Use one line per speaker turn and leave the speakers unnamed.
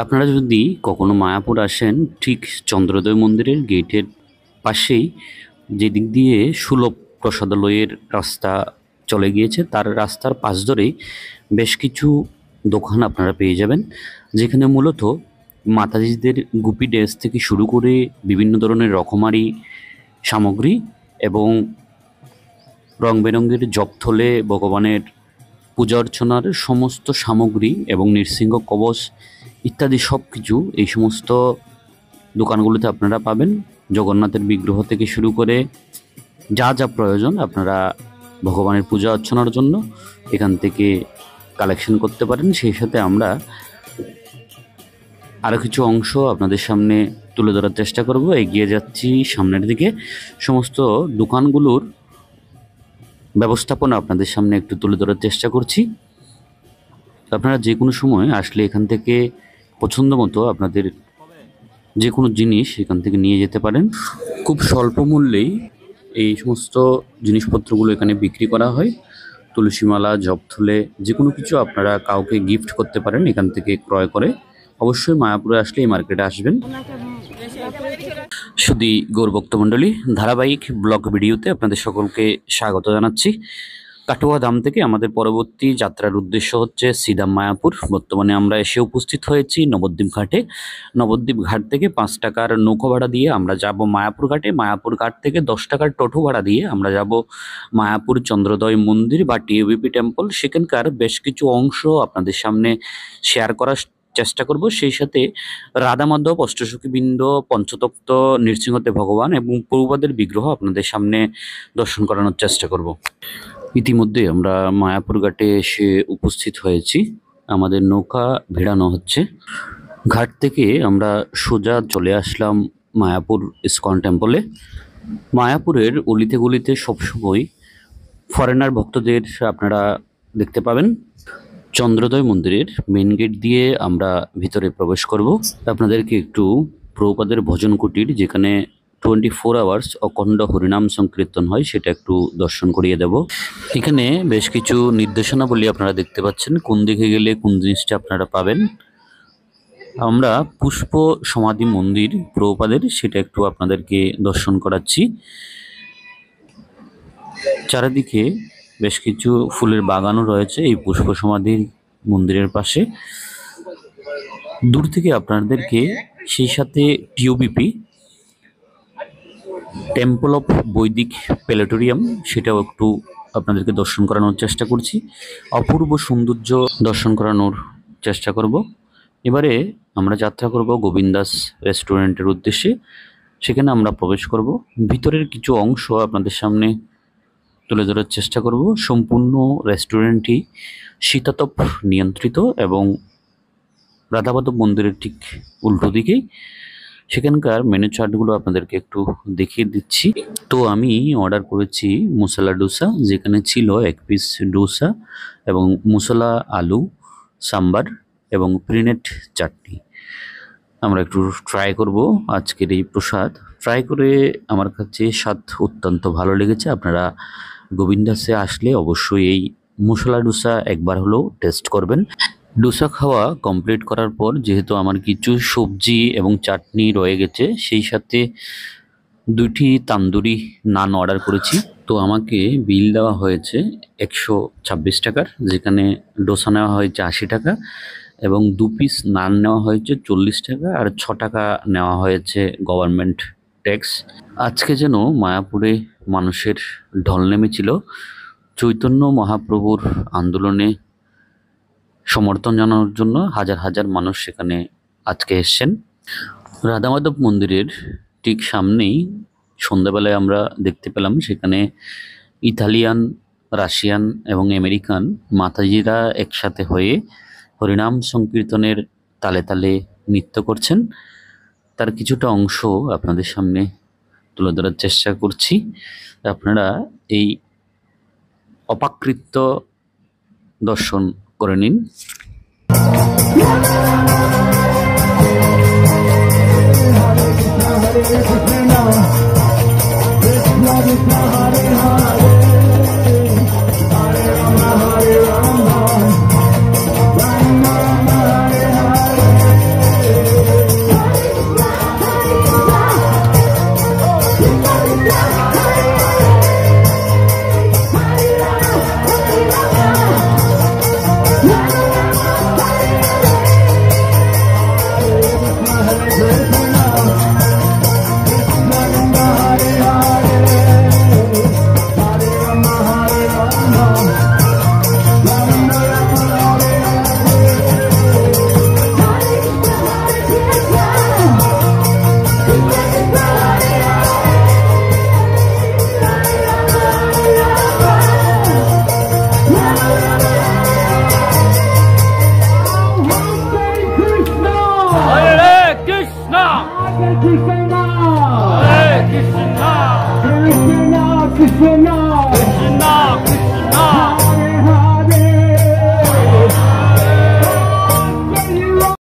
আপনারা যদি কখনো মায়াপুর আসেন, ঠিক চন্দ্রোদয় মন্দিরের গেটের পাশেই যে দিক দিয়ে সুলভ প্রসাদালয়ের রাস্তা চলে গিয়েছে, তার রাস্তার পাশ ধরেই বেশ কিছু দোকান আপনারা পেয়ে যাবেন, যেখানে মূলত মাতাজিদের গুপি ড্রেস থেকে শুরু করে বিভিন্ন ধরনের রকমারি সামগ্রী এবং রং বেরঙের জপথলে ভগবানের পূজা অর্চনার সমস্ত সামগ্রী এবং নৃসিংহ কবচ ইত্যাদি সব কিছু এই সমস্ত দোকানগুলোতে আপনারা পাবেন। জগন্নাথের বিগ্রহ থেকে শুরু করে যা যা প্রয়োজন আপনারা ভগবানের পূজা অর্চনার জন্য এখান থেকে কালেকশন করতে পারেন। সেই সাথে আমরা আরও কিছু অংশ আপনাদের সামনে তুলে ধরার চেষ্টা করব। এগিয়ে যাচ্ছি সামনের দিকে, সমস্ত দোকানগুলোর ব্যবস্থাপনা আপনাদের সামনে একটু তুলে ধরার চেষ্টা করছি। আপনারা যে কোনো সময় আসলে এখান থেকে পছন্দ মতো আপনাদের যে কোনো জিনিস এখান থেকে নিয়ে যেতে পারেন। খুব স্বল্প মূল্যেই এই সমস্ত জিনিসপত্রগুলো এখানে বিক্রি করা হয়। তুলসীমালা, জপথলে যে কোনো কিছু আপনারা কাউকে গিফট করতে পারেন এখান থেকে ক্রয় করে। অবশ্যই মায়াপুরে আসলে এই মার্কেটে আসবেন। শুধু গৌরভক্ত মণ্ডলী, ধারাবাহিক ব্লগ ভিডিওতে আপনাদের সকলকে স্বাগত জানাচ্ছি। কাটুয়া ধাম থেকে আমাদের পরবর্তী যাত্রার উদ্দেশ্য হচ্ছে সিধা মায়াপুর। বর্তমানে আমরা এসে উপস্থিত হয়েছি নবদ্বীপ ঘাটে। নবদ্বীপ ঘাট থেকে 5 টাকার নৌকো ভাড়া দিয়ে আমরা যাব মায়াপুর ঘাটে। মায়াপুর ঘাট থেকে 10 টাকার টোটো ভাড়া দিয়ে আমরা যাব মায়াপুর চন্দ্রোদয় মন্দির বা টিওবিপি টেম্পল। সেখানকার বেশ কিছু অংশ আপনাদের সামনে শেয়ার করার চেষ্টা করব। সেই সাথে রাধা মাধব, অষ্টসখীবৃন্দ, পঞ্চতত্ত্ব, নৃসিংহদেব ভগবান এবং প্রভুপাদের বিগ্রহ আপনাদের সামনে দর্শন করানোর চেষ্টা করব। ইতিমধ্যে আমরা মায়াপুর ঘাটে এসে উপস্থিত হয়েছি। আমাদের নৌকা ভিড়ানো হচ্ছে। ঘাট থেকে আমরা সোজা চলে আসলাম মায়াপুর ইস্কন টেম্পলে। মায়াপুরের অলিতে গলিতে সবসময় ফরেনার ভক্তদের আপনারা দেখতে পাবেন। চন্দ্রোদয় মন্দিরের মেন গেট দিয়ে আমরা ভিতরে প্রবেশ করব। আপনাদেরকে একটু প্রভুপাদের ভজন কুটির, যেখানে 24 আওয়ার্স অখণ্ড হরিনাম সংকীর্তন হয়, সেটা একটু দর্শন করিয়ে দেব। এখানে বেশ কিছু নির্দেশনাবলী আপনারা দেখতে পাচ্ছেন, কোন দিকে গেলে কোন জিনিসটা আপনারা পাবেন। আমরা পুষ্প সমাধি মন্দির প্রভুপাদের, সেটা একটু আপনাদেরকে দর্শন করাচ্ছি। চারিদিকে বেশ কিছু ফুলের বাগানও রয়েছে এই পুষ্প সমাধির মন্দিরের পাশে। দূর থেকে আপনাদেরকে সেই সাথে টিওবিপি টেম্পল অফ বৈদিক প্ল্যানেটোরিয়াম সেটাও একটু আপনাদেরকে দর্শন করানোর চেষ্টা করছি। অপূর্ব সৌন্দর্য দর্শন করানোর চেষ্টা করব। এবারে আমরা যাত্রা করব গোবিন্দাস রেস্টুরেন্টের উদ্দেশ্যে। সেখানে আমরা প্রবেশ করব। ভিতরের কিছু অংশ আপনাদের সামনে তুলে ধরার চেষ্টা করব। সম্পূর্ণ রেস্টুরেন্টটি শীতাতপ নিয়ন্ত্রিত এবং রাধামাধব মন্দিরের ঠিক উল্টো দিকেই। সেখানকার মেনু চার্টগুলো আপনাদেরকে একটু দেখিয়ে দিচ্ছি। তো আমি অর্ডার করেছি মশলা ডোসা, যেখানে ছিল 1 পিস ডোসা এবং মশলা আলু সাম্বার এবং প্রিনেট চাটনি। আমরা একটু ট্রাই করব আজকের এই প্রসাদ। ট্রাই করে আমার কাছে স্বাদ অত্যন্ত ভালো লেগেছে। আপনারা গোবিন্দাসে আসলে অবশ্যই এই মশলা ডোসা একবার হলেও টেস্ট করবেন। ডোসা খাওয়া কমপ্লিট করার পর যেহেতু আমার কিছু সবজি এবং চাটনি রয়ে গেছে, সেই সাথে 2টি তান্দুরি নান অর্ডার করেছি। তো আমাকে বিল দেওয়া হয়েছে 126 টাকার, যেখানে ডোসা নেওয়া হয়েছে 80 টাকা এবং 2 পিস নান নেওয়া হয়েছে 40 টাকা আর 6 টাকা নেওয়া হয়েছে গভর্নমেন্ট ট্যাক্স। আজকে যেন মায়াপুরে মানুষের ঢল নেমেছিল। চৈতন্য মহাপ্রভুর আন্দোলনে সমর্থন জানানোর জন্য হাজার হাজার মানুষ সেখানে আজকে এসছেন। রাধামাধব মন্দিরের ঠিক সামনেই সন্ধ্যাবেলায় আমরা দেখতে পেলাম সেখানে ইতালিয়ান, রাশিয়ান এবং আমেরিকান মাতাজিরা একসাথে হয়ে হরিনাম সংকীর্তনের তালে তালে নৃত্য করছেন। তার কিছুটা অংশ আপনাদের সামনে তুলে ধরার চেষ্টা করছি। আপনারা এই অপাকৃত্য দর্শন করে নিন।
ঠিকানা